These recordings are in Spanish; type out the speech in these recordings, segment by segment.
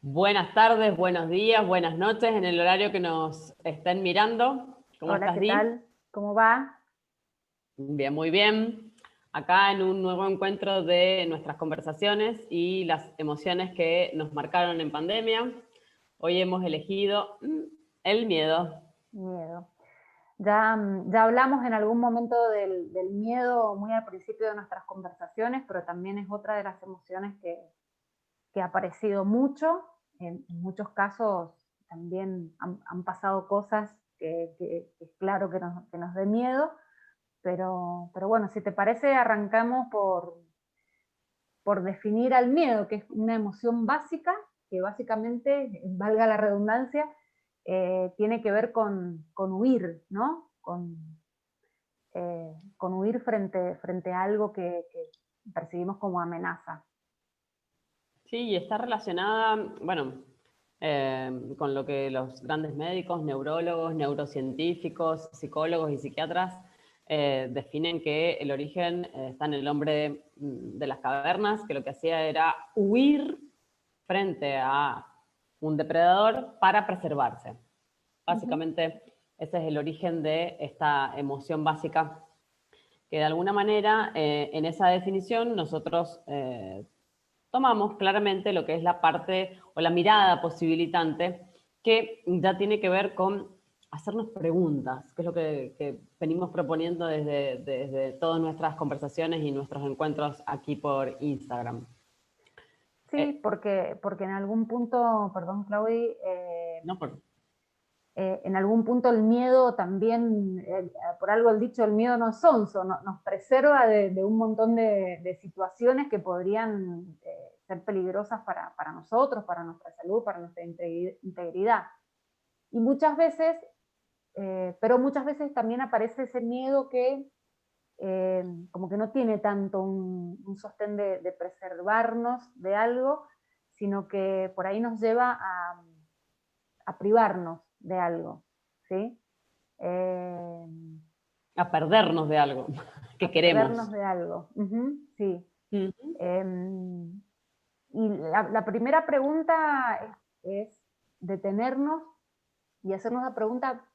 Buenas tardes, buenos días, buenas noches en el horario que nos estén mirando. ¿Cómo Hola, estás, ¿qué Di? tal? ¿Cómo va? Bien, muy bien. Acá en un nuevo encuentro de nuestras conversaciones y las emociones que nos marcaron en pandemia. Hoy hemos elegido el miedo. Miedo. Ya hablamos en algún momento del miedo muy al principio de nuestras conversaciones, pero también es otra de las emociones que ha aparecido mucho. En muchos casos también han pasado cosas que es claro que nos dé miedo, pero bueno, si te parece, arrancamos por definir al miedo, que es una emoción básica, que básicamente, valga la redundancia, tiene que ver con huir, ¿no? Con huir frente a algo que percibimos como amenaza. Sí, y está relacionada, bueno, con lo que los grandes médicos, neurólogos, neurocientíficos, psicólogos y psiquiatras definen que el origen está en el hombre de las cavernas, que lo que hacía era huir frente a un depredador para preservarse. Ujú. Básicamente, ese es el origen de esta emoción básica que de alguna manera en esa definición nosotros tomamos claramente lo que es la parte o la mirada posibilitante que ya tiene que ver con hacernos preguntas, que es lo que venimos proponiendo desde todas nuestras conversaciones y nuestros encuentros aquí por Instagram. Sí, porque en algún punto, perdón, Claudi, No por, en algún punto el miedo también, por algo el dicho, el miedo no es sonso, nos preserva de un montón de situaciones que podrían ser peligrosas para nosotros, para nuestra salud, para nuestra integridad. Y muchas veces, pero muchas veces también aparece ese miedo que como que no tiene tanto un sostén de preservarnos de algo, sino que por ahí nos lleva a privarnos de algo, ¿sí? Eh, a perdernos de algo que a queremos. perdernos de algo, ujú, sí. Uh-huh. Eh, y la primera pregunta es detenernos y hacernos la pregunta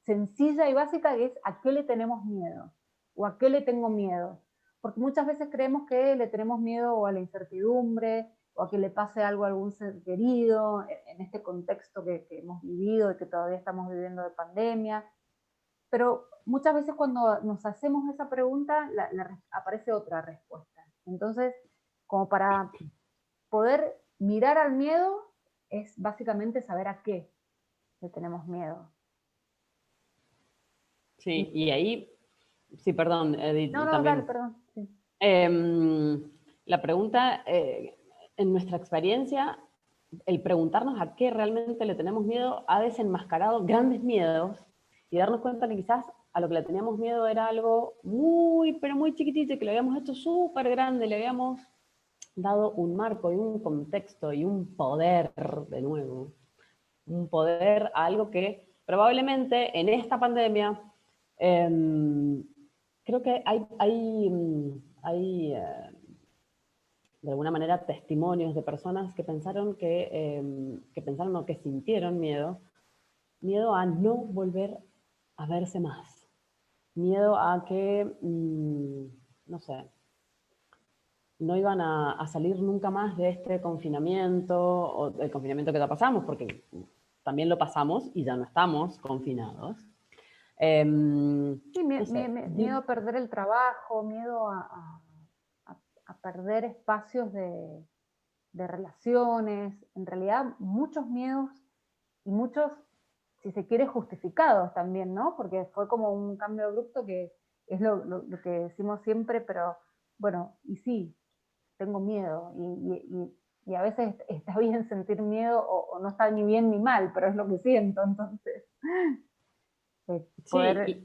sencilla y básica que es ¿a qué le tenemos miedo? ¿O a qué le tengo miedo? Porque muchas veces creemos que le tenemos miedo o a la incertidumbre o a que le pase algo a algún ser querido en este contexto que hemos vivido y que todavía estamos viviendo de pandemia. Pero muchas veces cuando nos hacemos esa pregunta aparece otra respuesta. Entonces, como para poder mirar al miedo es básicamente saber a qué le tenemos miedo. Sí, Y, y ahí, sí, perdón, no, Edith, no, dale, también. perdón. Sí. La pregunta, en nuestra experiencia, el preguntarnos a qué realmente le tenemos miedo ha desenmascarado grandes miedos y darnos cuenta que quizás a lo que le teníamos miedo era algo muy, pero muy chiquitito y que lo habíamos hecho súper grande, le habíamos dado un marco y un contexto y un poder, de nuevo, un poder a algo que probablemente en esta pandemia creo que hay de alguna manera testimonios de personas que pensaron que pensaron o que sintieron miedo, miedo a no volver a verse más, miedo a que, no sé, no iban a salir nunca más de este confinamiento o del confinamiento que ya pasamos, porque también lo pasamos y ya no estamos confinados. Sí, No sé, miedo a perder el trabajo, miedo a perder espacios de relaciones, en realidad muchos miedos y muchos, si se quiere, justificados también, ¿no? Porque fue como un cambio abrupto que es lo que decimos siempre, pero bueno, y sí, tengo miedo y a veces está bien sentir miedo o no está ni bien ni mal, pero es lo que siento, entonces sí, poder...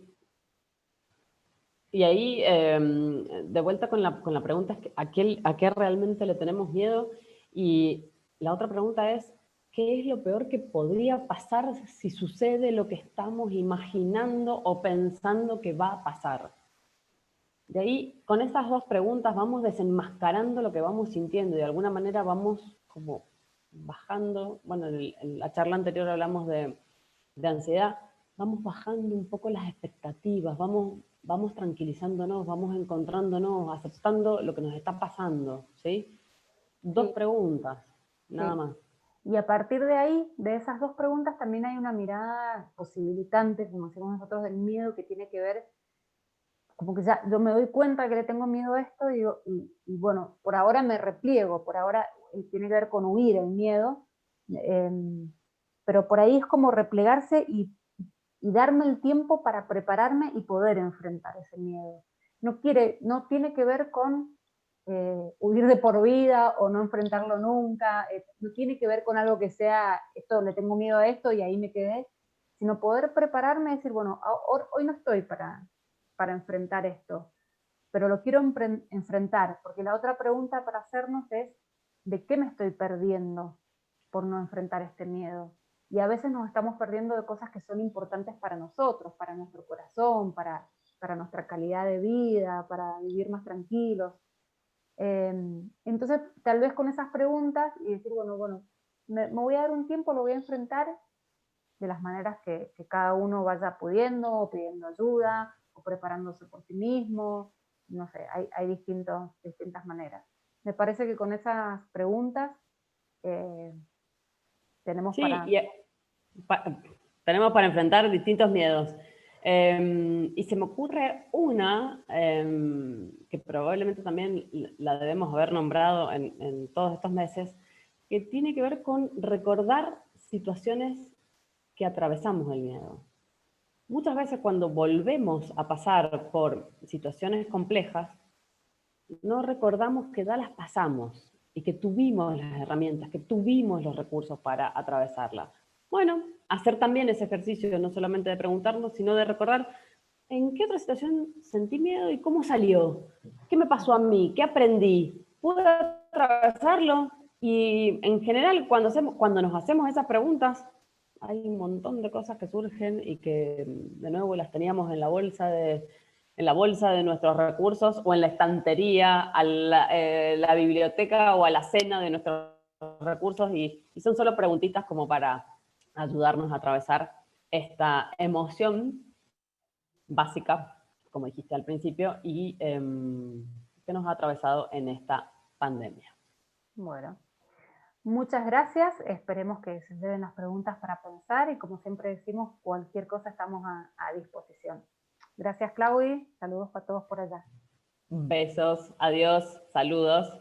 y ahí, de vuelta con la pregunta, a qué realmente le tenemos miedo? Y la otra pregunta es, ¿qué es lo peor que podría pasar si sucede lo que estamos imaginando o pensando que va a pasar? De ahí, con estas dos preguntas vamos desenmascarando lo que vamos sintiendo y de alguna manera vamos como bajando, bueno, en la charla anterior hablamos de ansiedad, vamos bajando un poco las expectativas, vamos tranquilizándonos, vamos encontrándonos, aceptando lo que nos está pasando, ¿sí? Dos Sí, preguntas, nada sí. más. Y a partir de ahí, de esas dos preguntas, también hay una mirada posibilitante, como decimos nosotros, del miedo, que tiene que ver, como que ya yo me doy cuenta que le tengo miedo a esto y, digo, y bueno, por ahora me repliego, por ahora tiene que ver con huir el miedo, pero por ahí es como replegarse y darme el tiempo para prepararme y poder enfrentar ese miedo. No tiene que ver con huir de por vida o no enfrentarlo nunca, no tiene que ver con algo que sea, esto le tengo miedo a esto y ahí me quedé, sino poder prepararme y decir, bueno, hoy no estoy para enfrentar esto, pero lo quiero enfrentar, porque la otra pregunta para hacernos es, ¿de qué me estoy perdiendo por no enfrentar este miedo? Y a veces nos estamos perdiendo de cosas que son importantes para nosotros, para nuestro corazón, para nuestra calidad de vida, para vivir más tranquilos. Entonces, tal vez con esas preguntas y decir, bueno, me voy a dar un tiempo, lo voy a enfrentar de las maneras que cada uno vaya pudiendo, o pidiendo ayuda, o preparándose por sí mismo, no sé, hay distintas maneras. Me parece que con esas preguntas eh, tenemos Sí, para... y pa- tenemos para enfrentar distintos miedos. Y se me ocurre una que probablemente también la debemos haber nombrado en todos estos meses, que tiene que ver con recordar situaciones que atravesamos el miedo. Muchas veces cuando volvemos a pasar por situaciones complejas, no recordamos que ya las pasamos y que tuvimos las herramientas, que tuvimos los recursos para atravesarlas. Bueno, hacer también ese ejercicio, no solamente de preguntarnos, sino de recordar en qué otra situación sentí miedo y cómo salió, qué me pasó a mí, qué aprendí, pude atravesarlo. Y en general, cuando nos hacemos esas preguntas, hay un montón de cosas que surgen y que de nuevo las teníamos en la bolsa de nuestros recursos o en la estantería, a la biblioteca o a la cena de nuestros recursos y son solo preguntitas como para ayudarnos a atravesar esta emoción básica, como dijiste al principio, y que nos ha atravesado en esta pandemia. Bueno, muchas gracias, esperemos que se lleven las preguntas para pensar y como siempre decimos, cualquier cosa estamos a disposición. Gracias, Claudi, saludos para todos por allá. Besos, adiós, saludos.